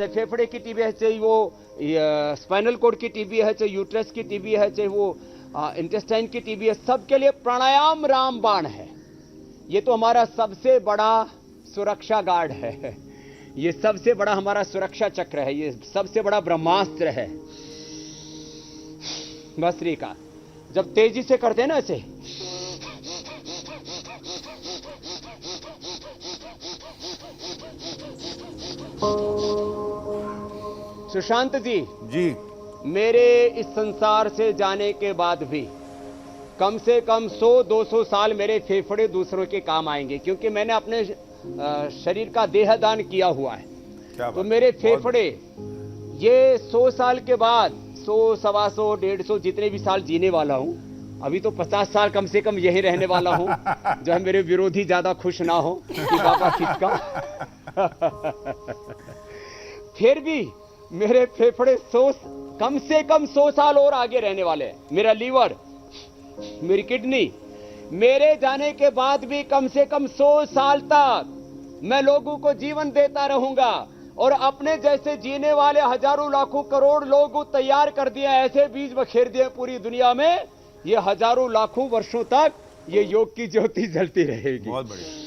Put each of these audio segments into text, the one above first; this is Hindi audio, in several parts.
फेफड़े की टीबी है, चाहे वो स्पाइनल कोड की टीबी है, चाहे यूट्रस की टीबी है, चाहे वो इंटेस्टाइन की टीबी है, सबके लिए प्राणायाम रामबाण है। ये तो हमारा सबसे बड़ा सुरक्षा गार्ड है, ये सबसे बड़ा हमारा सुरक्षा चक्र है, ये सबसे बड़ा ब्रह्मास्त्र है भस्त्रिका। जब तेजी से करते हैं ना ऐसे, सुशांत जी मेरे इस संसार से जाने के बाद भी कम से कम 100-200 साल मेरे फेफड़े दूसरों के काम आएंगे, क्योंकि मैंने अपने शरीर का देहदान किया हुआ है। तो मेरे फेफड़े ये 100 साल के बाद 100, 125, 150 जितने भी साल जीने वाला हूं, अभी तो 50 साल कम से कम यही रहने वाला हूं, जो है मेरे विरोधी ज्यादा खुश ना हो कि बाबा किसका। फिर भी मेरे फेफड़े कम से कम 100 साल और आगे रहने वाले हैं। मेरा लीवर, मेरी किडनी, मेरे जाने के बाद भी कम से कम 100 साल तक मैं लोगों को जीवन देता रहूंगा, और अपने जैसे जीने वाले हजारों लाखों करोड़ लोगों तैयार कर दिए, ऐसे बीज बखेर दिए पूरी दुनिया में, ये हजारों लाखों वर्षों तक ये योग की ज्योति जलती रहेगी। बहुत बढ़िया।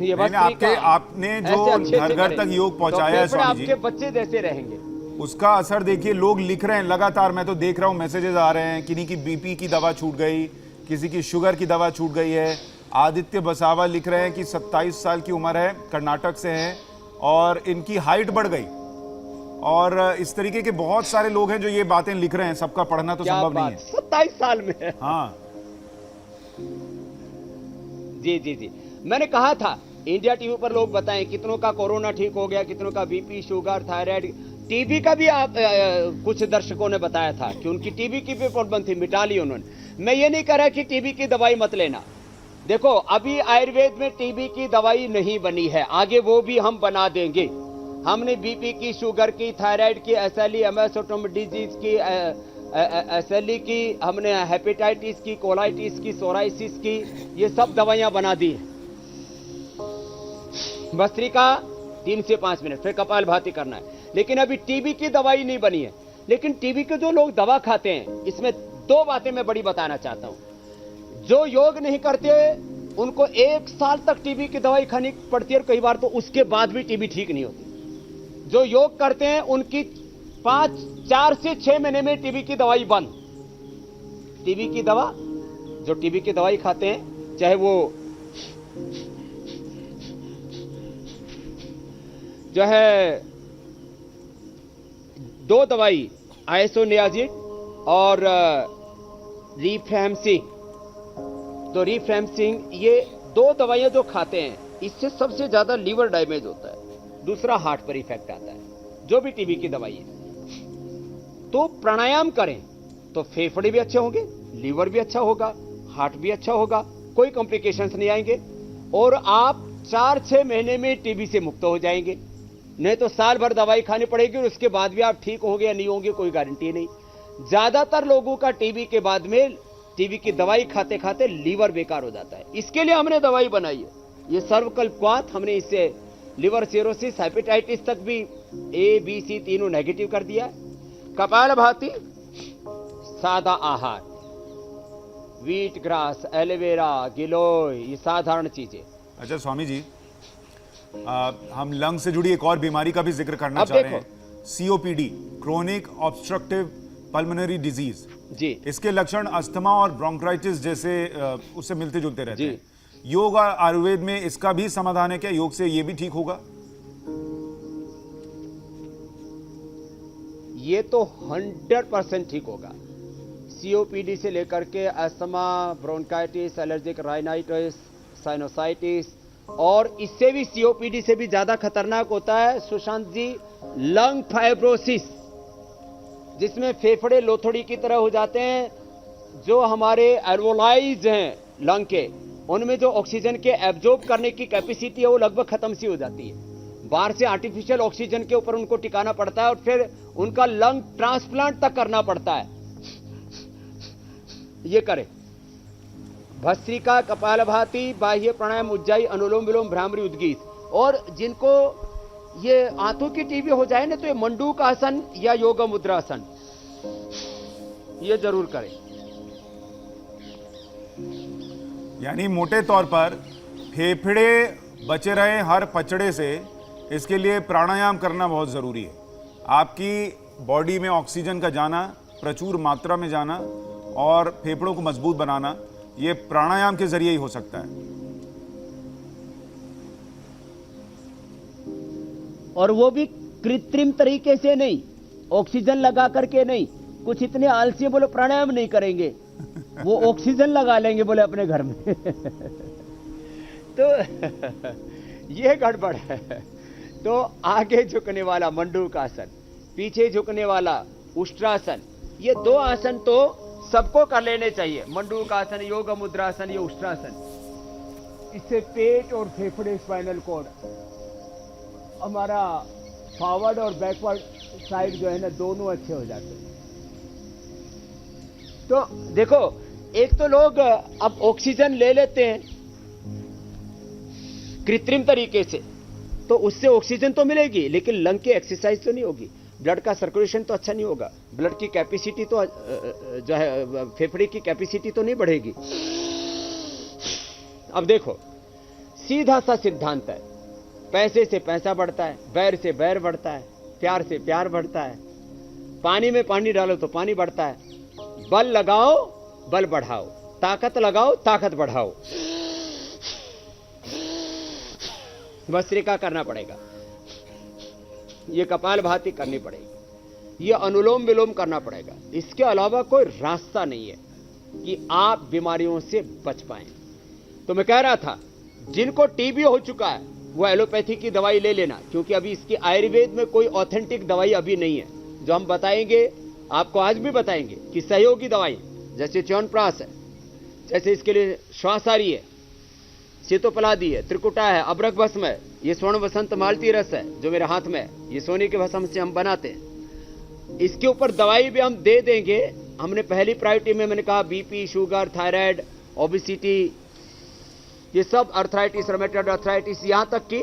ये बस आपने जो घर घर तक योग पहुंचाया है स्वामी जी, आपके बच्चे जैसे रहेंगे, उसका असर देखिए। लोग लिख रहे हैं लगातार, मैं तो देख रहा हूं मैसेजेस आ रहे हैं, किन्हीं की बीपी की दवा छूट गई, किसी की शुगर की दवा छूट गई है। आदित्य बसावा लिख रहे हैं कि 27 साल की उम्र है, कर्नाटक से हैं और इनकी हाइट बढ़ गई। और इस तरीके के बहुत सारे लोग हैं जो ये बातें लिख रहे हैं, सबका पढ़ना तो संभव नहीं है। 27 साल में। हाँ जी जी जी, मैंने कहा था इंडिया टीवी पर लोग बताएं कितनों का कोरोना ठीक हो गया, कितनों का बीपी, शुगर, थायराइड, टीबी का भी कुछ दर्शकों ने बताया था कि उनकी टीबी की भी प्रॉब्लम थी, मिटा ली उन्होंने। मैं ये नहीं कह रहा कि टीबी की दवाई मत लेना। देखो अभी आयुर्वेद में टीबी की दवाई नहीं बनी है, आगे वो भी हम बना देंगे। हमने बीपी की, शुगर की, थायराइड की, एसएलई, एमएस ऑटोइम्यून डिजीज की, एसएलई की, हमने हेपेटाइटिस की, कोलाइटिस की, सोराइसिस की, ये सब दवाइयां बना दी है। भस्त्रिका 3 से 5 मिनट, फिर कपालभाति करना है। लेकिन अभी टीबी की दवाई नहीं बनी है। लेकिन टीबी के जो लोग दवा खाते हैं, इसमें 2 बातें मैं बड़ी बताना चाहता हूं। जो योग नहीं करते उनको 1 साल तक टीबी की दवाई खानी पड़ती है, और कई बार तो उसके बाद भी टीबी ठीक नहीं होती। जो योग करते हैं उनकी 4 से 6 महीने में टीबी की दवाई बंद। टीबी की दवा, जो टीबी की दवाई खाते हैं, चाहे वो जो है 2 दवाई, आइसोनियाजिड और रिफैम्सिंग, तो रिफैम्सिंग, ये 2 दवाइयां जो खाते हैं, इससे सबसे ज्यादा लीवर डैमेज होता है, दूसरा हार्ट पर इफेक्ट आता है, जो भी टीबी की दवाई है। तो प्राणायाम करें तो फेफड़े भी अच्छे होंगे, लीवर भी अच्छा होगा, हार्ट भी अच्छा होगा, कोई कॉम्प्लिकेशंस नहीं आएंगे, और आप 4-6 महीने में टीबी से मुक्त हो जाएंगे। नहीं तो साल भर दवाई खानी पड़ेगी और उसके बाद भी आप ठीक होंगे या नहीं होंगे, कोई गारंटी नहीं। ज्यादातर लोगों का टीबी के बाद में, टीबी की दवाई खाते खाते लीवर बेकार हो जाता है। इसके लिए हमने दवाई बनाई है, ये सर्वकल्पवात। हमने इससे लिवर सिरोसिस, हेपेटाइटिस तक भी A, B, C तीनों नेगेटिव कर दिया है। कपालभाति, सादा आहार, व्हीट ग्रास, एलोवेरा, गिलोय, ये साधारण चीजें। अच्छा स्वामी जी, हम लंग से जुड़ी एक और बीमारी का भी जिक्र करना चाह रहे हैं, COPD, chronic obstructive pulmonary disease जी। इसके लक्षण अस्थमा और ब्रोंकाइटिस जैसे उससे मिलते जुलते रहते हैं। योग और आयुर्वेद में इसका भी समाधान है क्या? योग से ये भी ठीक होगा? ये तो 100% ठीक होगा। COPD से लेकर के asthma, bronchitis, allergic rhinitis, sinusitis, और इससे भी COPD से भी ज्यादा खतरनाक होता है सुशांत जी, लंग फाइब्रोसिस, जिसमें फेफड़े लोथड़ी की तरह हो जाते हैं। जो हमारे एल्वोलाइज हैं लंग के, उनमें जो ऑक्सीजन के एब्जॉर्ब करने की कैपेसिटी है वो लगभग खत्म सी हो जाती है। बाहर से आर्टिफिशियल ऑक्सीजन के ऊपर उनको टिकाना पड़ता है और फिर उनका लंग ट्रांसप्लांट तक करना पड़ता है। ये करें भस्त्रिका, कपालभाति, बाह्य प्राणायाम, उज्जाई, अनुलोम विलोम, भ्रामरी, उद्गीत। और जिनको ये हाथों की टीबी हो जाए ना तो ये मंडूक आसन या योग मुद्रासन ये जरूर करें। यानी मोटे तौर पर फेफड़े बचे रहे हर पचड़े से, इसके लिए प्राणायाम करना बहुत ज़रूरी है। आपकी बॉडी में ऑक्सीजन का जाना, प्रचुर मात्रा में जाना और फेफड़ों को मजबूत बनाना, ये प्राणायाम के जरिए ही हो सकता है। और वो भी कृत्रिम तरीके से नहीं, ऑक्सीजन लगा करके नहीं। कुछ इतने आलसी बोले प्राणायाम नहीं करेंगे, वो ऑक्सीजन लगा लेंगे बोले अपने घर में तो ये गड़बड़ है। तो आगे झुकने वाला मंडूक आसन, पीछे झुकने वाला उष्ट्रासन, ये दो आसन तो सबको कर लेने चाहिए। मंडूक आसन, योग मुद्रासन, ये उष्ट्रासन। इससे पेट और फेफड़े, स्पाइनल कॉर्ड, हमारा फॉरवर्ड और बैकवर्ड साइड जो है ना, दोनों अच्छे हो जाते हैं। तो देखो, एक तो लोग अब ऑक्सीजन ले लेते हैं कृत्रिम तरीके से, तो उससे ऑक्सीजन तो मिलेगी लेकिन लंग की एक्सरसाइज तो नहीं होगी, ब्लड का सर्कुलेशन तो अच्छा नहीं होगा, ब्लड की कैपेसिटी तो जो है फेफड़े की कैपेसिटी तो नहीं बढ़ेगी। अब देखो, सीधा सा सिद्धांत है, पैसे से पैसा बढ़ता है, बैर से बैर बढ़ता है, प्यार से प्यार बढ़ता है, पानी में पानी डालो तो पानी बढ़ता है। बल लगाओ, बल बढ़ाओ, ताकत लगाओ, ताकत बढ़ाओ। भस्त्रिका करना पड़ेगा, ये कपालभाति करनी पड़ेगी, ये अनुलोम विलोम करना पड़ेगा। इसके अलावा कोई रास्ता नहीं है कि आप बीमारियों से बच पाएं। तो मैं कह रहा था, जिनको टीबी हो चुका है वो एलोपैथी की दवाई ले लेना, क्योंकि अभी इसकी आयुर्वेद में कोई ऑथेंटिक दवाई अभी नहीं है। जो हम बताएंगे, आपको आज भी बताएंगे कि सहयोगी दवाई जैसे च्यवनप्राश है, जैसे इसके लिए श्वासारी है, सीतोपलादी है, त्रिकुटा है, अबरक भस्म है, ये स्वर्ण वसंत मालती रस है जो मेरे हाथ में है, ये सोने के भस्म से हम बनाते हैं। इसके ऊपर दवाई भी हम दे देंगे। हमने पहली प्रायोरिटी में मैंने कहा बीपी, शुगर, थायराइड, ओबेसिटी, ये सब, अर्थराइटिस, रोमेटॉइड अर्थराइटिस, यहां तक कि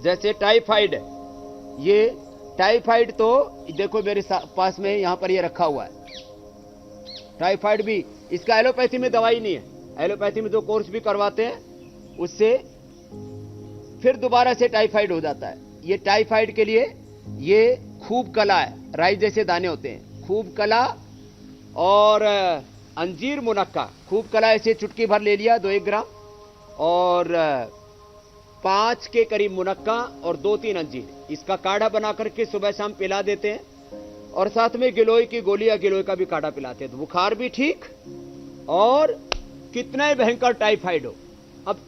जैसे टाइफाइड है, ये टाइफाइड तो देखो मेरे पास में यहां पर ये रखा हुआ है, टाइफाइड भी, इसका एलोपैथी में दवाई नहीं है। एलोपैथी में जो कोर्स भी करवाते हैं उससे फिर दोबारा से टाइफाइड हो जाता है। ये टाइफाइड के लिए ये खूब कला है, राई जैसे दाने होते हैं, खूब कला और अंजीर मुनक्का। खूब कला ऐसे चुटकी भर ले लिया, 2-1 ग्राम, और 5 के करीब मुनक्का और 2-3 अंजीर, इसका काढ़ा बना करके सुबह शाम पिला देते हैं। और साथ में गिलोय की गोली या गिलोय का भी काढ़ा पिलाते हैं, तो बुखार भी ठीक और कितना ही भयंकर टाइफाइड हो। अब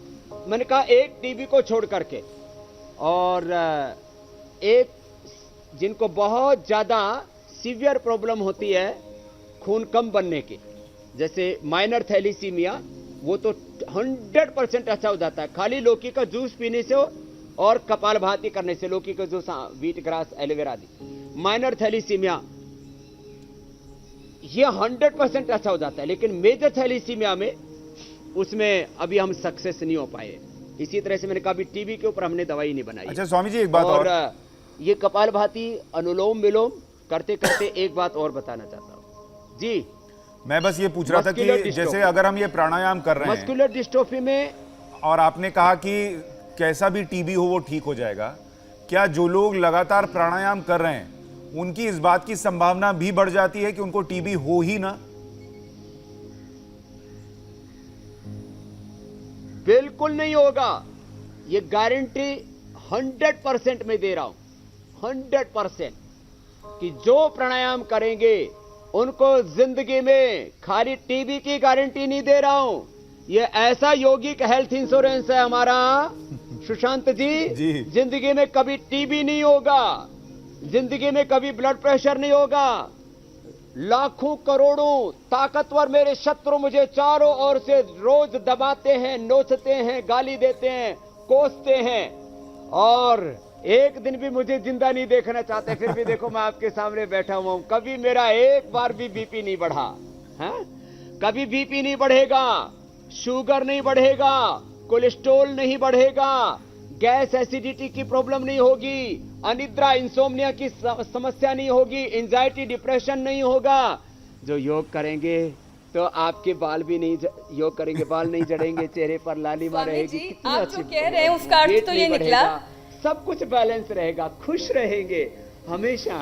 मैंने कहा एक टीबी को छोड़ करके, और एक जिनको बहुत ज्यादा सीवियर प्रॉब्लम होती है खून कम बनने की, जैसे माइनर थैलीसीमिया, वो तो 100% अच्छा हो जाता है खाली लौकी का जूस पीने से और कपालभाति करने से। लौकी का जूस, व्हीट ग्रास, एलोवेरा आदि। माइनर थैलीसीमिया ये 100% अच्छा हो जाता है, लेकिन मेजर थैलीसीमिया में उसमें अभी हम सक्सेस नहीं हो पाए। इसी तरह से मैंने कहा टीबी के ऊपर हमने दवाई नहीं बनाई। अच्छा स्वामी जी, एक बात और ये कपालभाति, अनुलोम विलोम करते करते एक बात और बताना चाहता हूं जी। मैं बस ये पूछ रहा था कि जैसे अगर हम ये प्राणायाम कर रहे हैं मस्कुलर डिस्ट्रोफी में, और आपने कहा कि कैसा भी टीबी हो वो ठीक हो जाएगा, क्या जो लोग लगातार प्राणायाम कर रहे हैं उनकी इस बात की संभावना भी बढ़ जाती है कि उनको टीबी हो ही ना? बिल्कुल नहीं होगा, ये गारंटी 100% में दे रहा हूं, 100% कि जो प्राणायाम करेंगे उनको जिंदगी में, खाली टीबी की गारंटी नहीं दे रहा हूं, ये ऐसा यौगिक हेल्थ इंश्योरेंस है हमारा सुशांत जी, जिंदगी में कभी टीबी नहीं होगा, जिंदगी में कभी ब्लड प्रेशर नहीं होगा। लाखों करोड़ों ताकतवर मेरे शत्रु मुझे चारों ओर से रोज दबाते हैं, नोचते हैं, गाली देते हैं, कोसते हैं, और एक दिन भी मुझे जिंदा नहीं देखना चाहते। फिर भी देखो मैं आपके सामने बैठा हुआ हूं, कभी मेरा एक बार भी बीपी नहीं बढ़ा है, कभी बीपी नहीं बढ़ेगा, शुगर नहीं बढ़ेगा, कोलेस्ट्रॉल नहीं बढ़ेगा, गैस एसिडिटी की प्रॉब्लम नहीं होगी, अनिद्रा इंसोम्निया की समस्या नहीं होगी, एंजाइटी डिप्रेशन नहीं होगा। जो योग करेंगे तो आपके बाल भी नहीं योग करेंगे बाल नहीं झड़ेंगे, चेहरे पर लालिमा स्वामी रहेगी। जी, कितनी आप अच्छी जो कह रहे हैं उसका अर्थ वेट तो नहीं ये निकला बढ़ेगा, सब कुछ बैलेंस रहेगा, खुश रहेंगे हमेशा।